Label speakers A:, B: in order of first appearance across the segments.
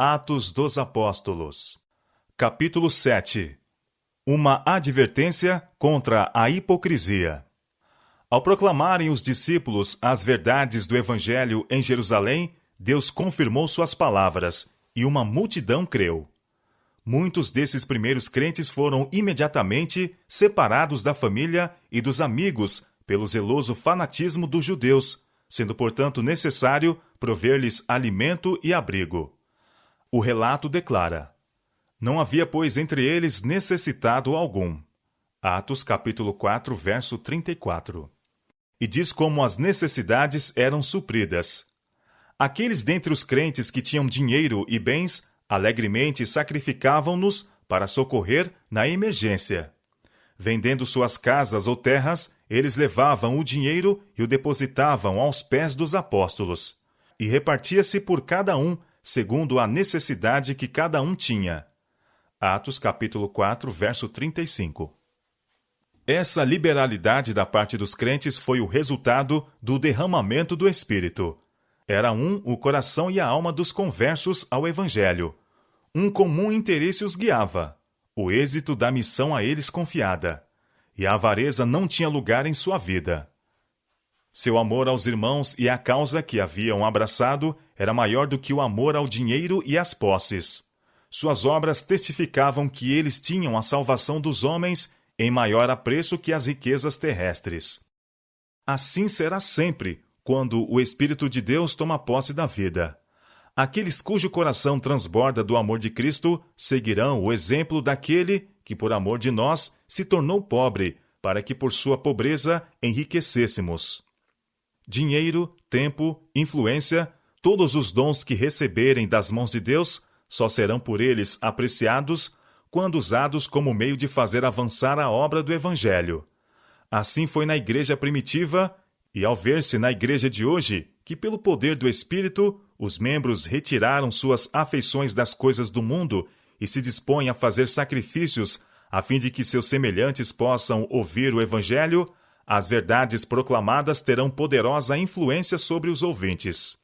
A: Atos dos Apóstolos. Capítulo 7. Uma advertência contra a hipocrisia. Ao proclamarem os discípulos as verdades do Evangelho em Jerusalém, Deus confirmou suas palavras, e uma multidão creu. Muitos desses primeiros crentes foram imediatamente separados da família e dos amigos pelo zeloso fanatismo dos judeus, sendo, portanto, necessário prover-lhes alimento e abrigo. O relato declara: não havia, pois, entre eles necessitado algum. Atos capítulo 4, verso 34. E diz como as necessidades eram supridas. Aqueles dentre os crentes que tinham dinheiro e bens, alegremente sacrificavam-nos para socorrer na emergência. Vendendo suas casas ou terras, eles levavam o dinheiro e o depositavam aos pés dos apóstolos. E repartia-se por cada um, segundo a necessidade que cada um tinha. Atos capítulo 4, verso 35. Essa liberalidade da parte dos crentes foi o resultado do derramamento do Espírito. Era o coração e a alma dos conversos ao Evangelho. Um comum interesse os guiava, o êxito da missão a eles confiada. E a avareza não tinha lugar em sua vida. Seu amor aos irmãos e à causa que haviam abraçado era maior do que o amor ao dinheiro e às posses. Suas obras testificavam que eles tinham a salvação dos homens em maior apreço que as riquezas terrestres. Assim será sempre, quando o Espírito de Deus toma posse da vida. Aqueles cujo coração transborda do amor de Cristo seguirão o exemplo daquele que, por amor de nós, se tornou pobre, para que por sua pobreza enriquecêssemos. Dinheiro, tempo, influência, todos os dons que receberem das mãos de Deus só serão por eles apreciados quando usados como meio de fazer avançar a obra do Evangelho. Assim foi na igreja primitiva, e ao ver-se na igreja de hoje, que pelo poder do Espírito, os membros retiraram suas afeições das coisas do mundo e se dispõem a fazer sacrifícios a fim de que seus semelhantes possam ouvir o Evangelho, as verdades proclamadas terão poderosa influência sobre os ouvintes.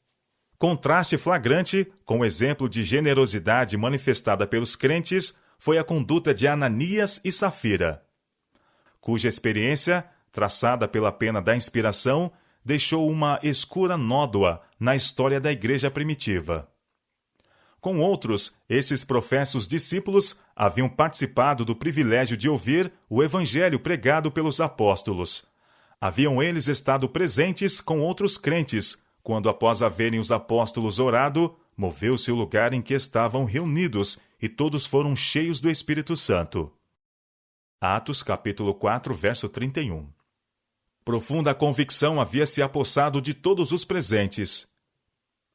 A: Contraste flagrante com o exemplo de generosidade manifestada pelos crentes foi a conduta de Ananias e Safira, cuja experiência, traçada pela pena da inspiração, deixou uma escura nódoa na história da igreja primitiva. Com outros, esses professos discípulos haviam participado do privilégio de ouvir o evangelho pregado pelos apóstolos. Haviam eles estado presentes com outros crentes, quando, após haverem os apóstolos orado, moveu-se o lugar em que estavam reunidos e todos foram cheios do Espírito Santo. Atos capítulo 4, verso 31. Profunda convicção havia se apossado de todos os presentes.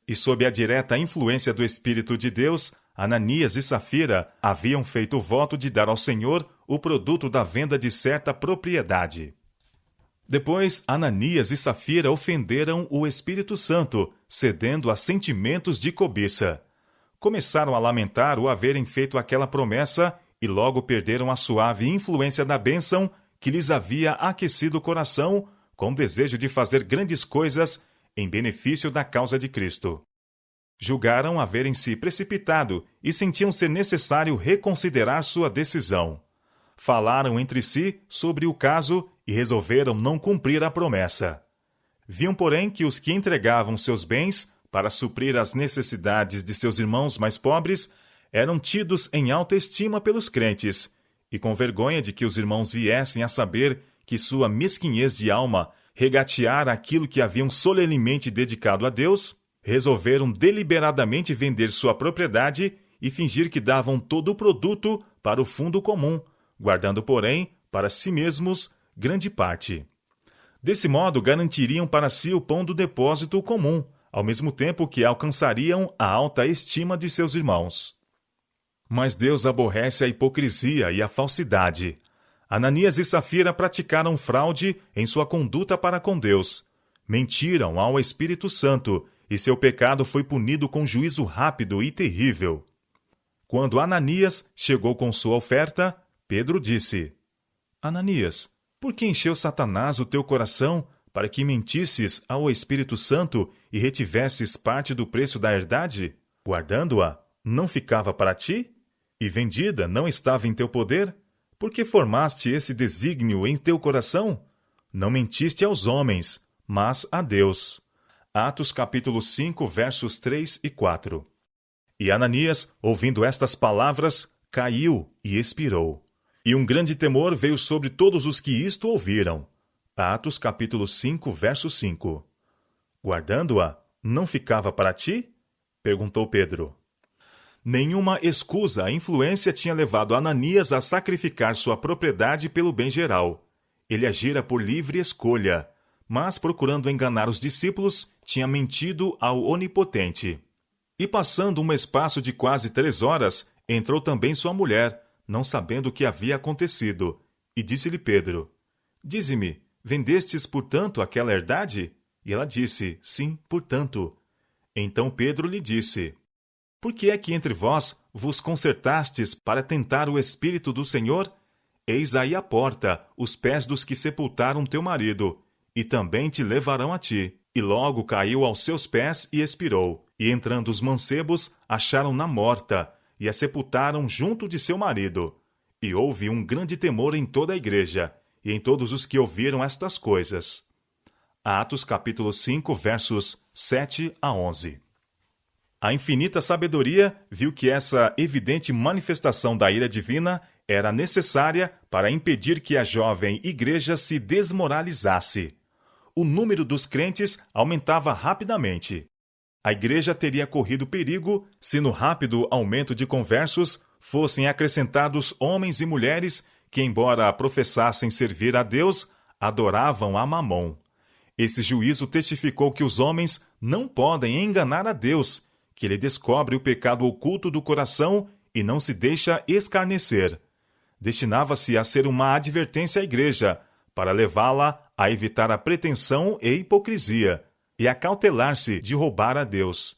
A: E sob a direta influência do Espírito de Deus, Ananias e Safira haviam feito o voto de dar ao Senhor o produto da venda de certa propriedade. Depois, Ananias e Safira ofenderam o Espírito Santo, cedendo a sentimentos de cobiça. Começaram a lamentar o haverem feito aquela promessa e logo perderam a suave influência da bênção que lhes havia aquecido o coração com o desejo de fazer grandes coisas em benefício da causa de Cristo. Julgaram haverem se precipitado e sentiam ser necessário reconsiderar sua decisão. Falaram entre si sobre o caso e resolveram não cumprir a promessa. Viam, porém, que os que entregavam seus bens para suprir as necessidades de seus irmãos mais pobres eram tidos em alta estima pelos crentes, e com vergonha de que os irmãos viessem a saber que sua mesquinhez de alma regateara aquilo que haviam solenemente dedicado a Deus, resolveram deliberadamente vender sua propriedade e fingir que davam todo o produto para o fundo comum, guardando, porém, para si mesmos grande parte. Desse modo, garantiriam para si o pão do depósito comum, ao mesmo tempo que alcançariam a alta estima de seus irmãos. Mas Deus aborrece a hipocrisia e a falsidade. Ananias e Safira praticaram fraude em sua conduta para com Deus. Mentiram ao Espírito Santo, e seu pecado foi punido com juízo rápido e terrível. Quando Ananias chegou com sua oferta, Pedro disse: Ananias, por que encheu Satanás o teu coração para que mentisses ao Espírito Santo e retivesses parte do preço da herdade, guardando-a não ficava para ti? E vendida não estava em teu poder? Por que formaste esse desígnio em teu coração? Não mentiste aos homens, mas a Deus. Atos capítulo 5, versos 3 e 4. E Ananias, ouvindo estas palavras, caiu e expirou. E um grande temor veio sobre todos os que isto ouviram. Atos capítulo 5, verso 5. Guardando-a, não ficava para ti? Perguntou Pedro. Nenhuma escusa a influência tinha levado Ananias a sacrificar sua propriedade pelo bem geral. Ele agira por livre escolha, mas procurando enganar os discípulos, tinha mentido ao Onipotente. E passando um espaço de quase 3 horas, entrou também sua mulher, não sabendo o que havia acontecido. E disse-lhe Pedro, dize-me, vendestes, portanto, aquela herdade? E ela disse, sim, portanto. Então Pedro lhe disse, por que é que entre vós vos concertastes para tentar o Espírito do Senhor? Eis aí a porta, os pés dos que sepultaram teu marido, e também te levarão a ti. E logo caiu aos seus pés e expirou. E entrando os mancebos, acharam-na morta, e a sepultaram junto de seu marido. E houve um grande temor em toda a igreja, e em todos os que ouviram estas coisas. Atos capítulo 5, versos 7 a 11. A infinita sabedoria viu que essa evidente manifestação da ira divina era necessária para impedir que a jovem igreja se desmoralizasse. O número dos crentes aumentava rapidamente. A igreja teria corrido perigo se no rápido aumento de conversos fossem acrescentados homens e mulheres que, embora professassem servir a Deus, adoravam a Mamon. Esse juízo testificou que os homens não podem enganar a Deus, que ele descobre o pecado oculto do coração e não se deixa escarnecer. Destinava-se a ser uma advertência à igreja, para levá-la a evitar a pretensão e hipocrisia, e a cautelar-se de roubar a Deus.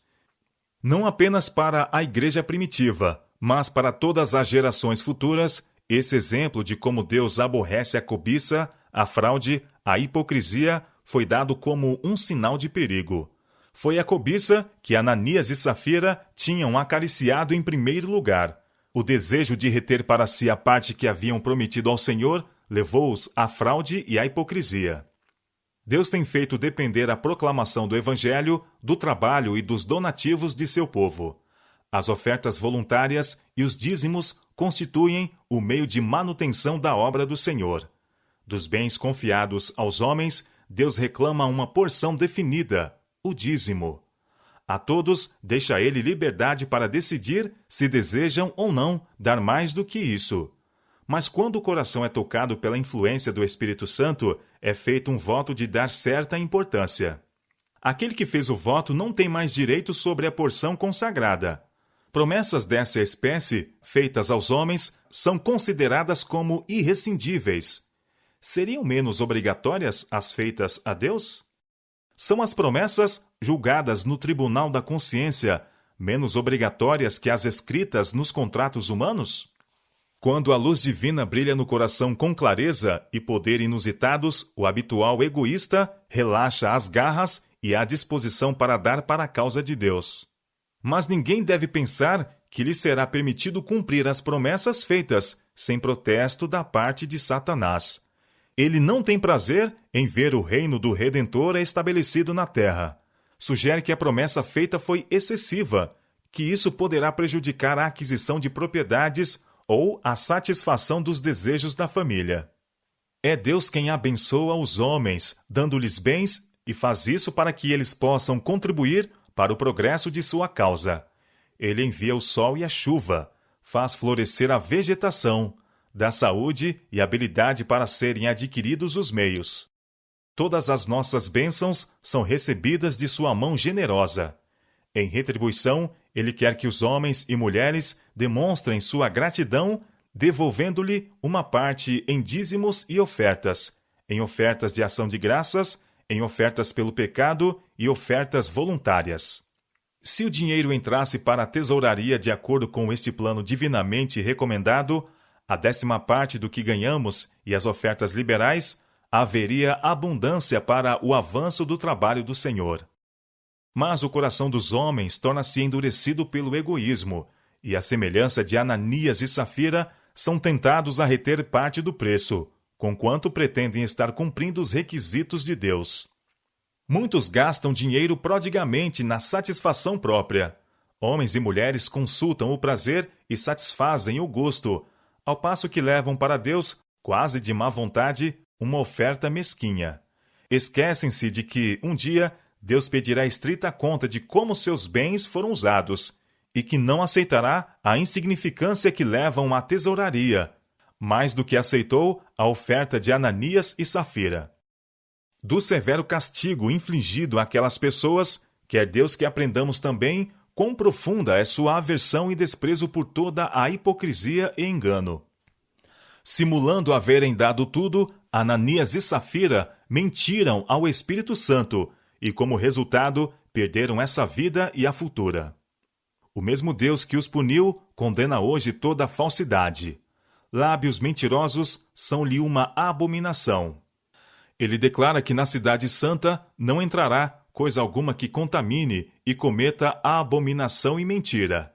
A: Não apenas para a igreja primitiva, mas para todas as gerações futuras, esse exemplo de como Deus aborrece a cobiça, a fraude, a hipocrisia, foi dado como um sinal de perigo. Foi a cobiça que Ananias e Safira tinham acariciado em primeiro lugar. O desejo de reter para si a parte que haviam prometido ao Senhor levou-os à fraude e à hipocrisia. Deus tem feito depender a proclamação do Evangelho do trabalho e dos donativos de seu povo. As ofertas voluntárias e os dízimos constituem o meio de manutenção da obra do Senhor. Dos bens confiados aos homens, Deus reclama uma porção definida, o dízimo. A todos deixa ele liberdade para decidir se desejam ou não dar mais do que isso. Mas quando o coração é tocado pela influência do Espírito Santo, é feito um voto de dar certa importância. Aquele que fez o voto não tem mais direito sobre a porção consagrada. Promessas dessa espécie, feitas aos homens, são consideradas como irrescindíveis. Seriam menos obrigatórias as feitas a Deus? São as promessas, julgadas no tribunal da consciência, menos obrigatórias que as escritas nos contratos humanos? Quando a luz divina brilha no coração com clareza e poder inusitados, o habitual egoísta relaxa as garras e a disposição para dar para a causa de Deus. Mas ninguém deve pensar que lhe será permitido cumprir as promessas feitas sem protesto da parte de Satanás. Ele não tem prazer em ver o reino do Redentor estabelecido na terra. Sugere que a promessa feita foi excessiva, que isso poderá prejudicar a aquisição de propriedades ou a satisfação dos desejos da família. É Deus quem abençoa os homens, dando-lhes bens, e faz isso para que eles possam contribuir para o progresso de sua causa. Ele envia o sol e a chuva, faz florescer a vegetação, dá saúde e habilidade para serem adquiridos os meios. Todas as nossas bênçãos são recebidas de sua mão generosa. Em retribuição, ele quer que os homens e mulheres demonstrem sua gratidão, devolvendo-lhe uma parte em dízimos e ofertas, em ofertas de ação de graças, em ofertas pelo pecado e ofertas voluntárias. Se o dinheiro entrasse para a tesouraria de acordo com este plano divinamente recomendado, a 10ª parte do que ganhamos e as ofertas liberais, haveria abundância para o avanço do trabalho do Senhor. Mas o coração dos homens torna-se endurecido pelo egoísmo, e, à semelhança de Ananias e Safira, são tentados a reter parte do preço, conquanto pretendem estar cumprindo os requisitos de Deus. Muitos gastam dinheiro prodigamente na satisfação própria. Homens e mulheres consultam o prazer e satisfazem o gosto, ao passo que levam para Deus, quase de má vontade, uma oferta mesquinha. Esquecem-se de que, um dia, Deus pedirá estrita conta de como seus bens foram usados, e que não aceitará a insignificância que levam à tesouraria, mais do que aceitou a oferta de Ananias e Safira. Do severo castigo infligido àquelas pessoas, quer Deus que aprendamos também quão profunda é sua aversão e desprezo por toda a hipocrisia e engano. Simulando haverem dado tudo, Ananias e Safira mentiram ao Espírito Santo e, como resultado, perderam essa vida e a futura. O mesmo Deus que os puniu condena hoje toda a falsidade. Lábios mentirosos são-lhe uma abominação. Ele declara que na cidade santa não entrará coisa alguma que contamine e cometa a abominação e mentira.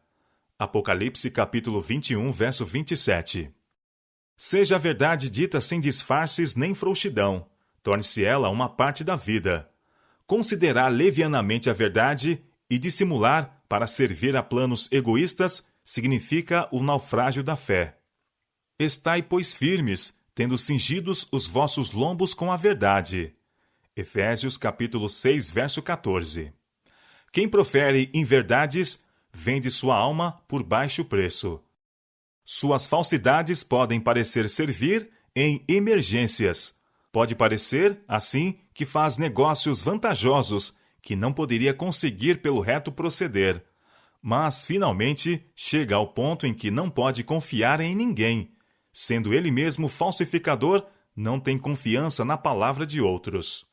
A: Apocalipse capítulo 21, verso 27. Seja a verdade dita sem disfarces nem frouxidão, torne-se ela uma parte da vida. Considerar levianamente a verdade e dissimular para servir a planos egoístas significa o naufrágio da fé. Estai, pois, firmes, tendo cingidos os vossos lombos com a verdade. Efésios capítulo 6, verso 14. Quem profere inverdades, vende sua alma por baixo preço. Suas falsidades podem parecer servir em emergências. Pode parecer, assim, que faz negócios vantajosos que não poderia conseguir pelo reto proceder. Mas, finalmente, chega ao ponto em que não pode confiar em ninguém. Sendo ele mesmo falsificador, não tem confiança na palavra de outros.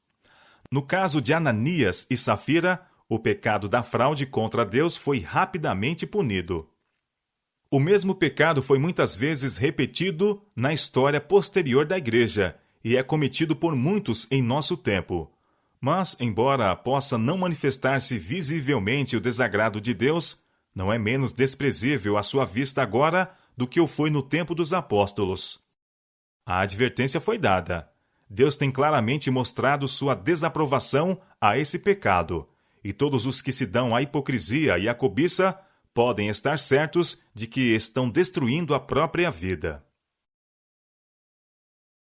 A: No caso de Ananias e Safira, o pecado da fraude contra Deus foi rapidamente punido. O mesmo pecado foi muitas vezes repetido na história posterior da Igreja e é cometido por muitos em nosso tempo. Mas, embora possa não manifestar-se visivelmente o desagrado de Deus, não é menos desprezível à sua vista agora do que o foi no tempo dos apóstolos. A advertência foi dada. Deus tem claramente mostrado sua desaprovação a esse pecado, e todos os que se dão à hipocrisia e à cobiça podem estar certos de que estão destruindo a própria vida.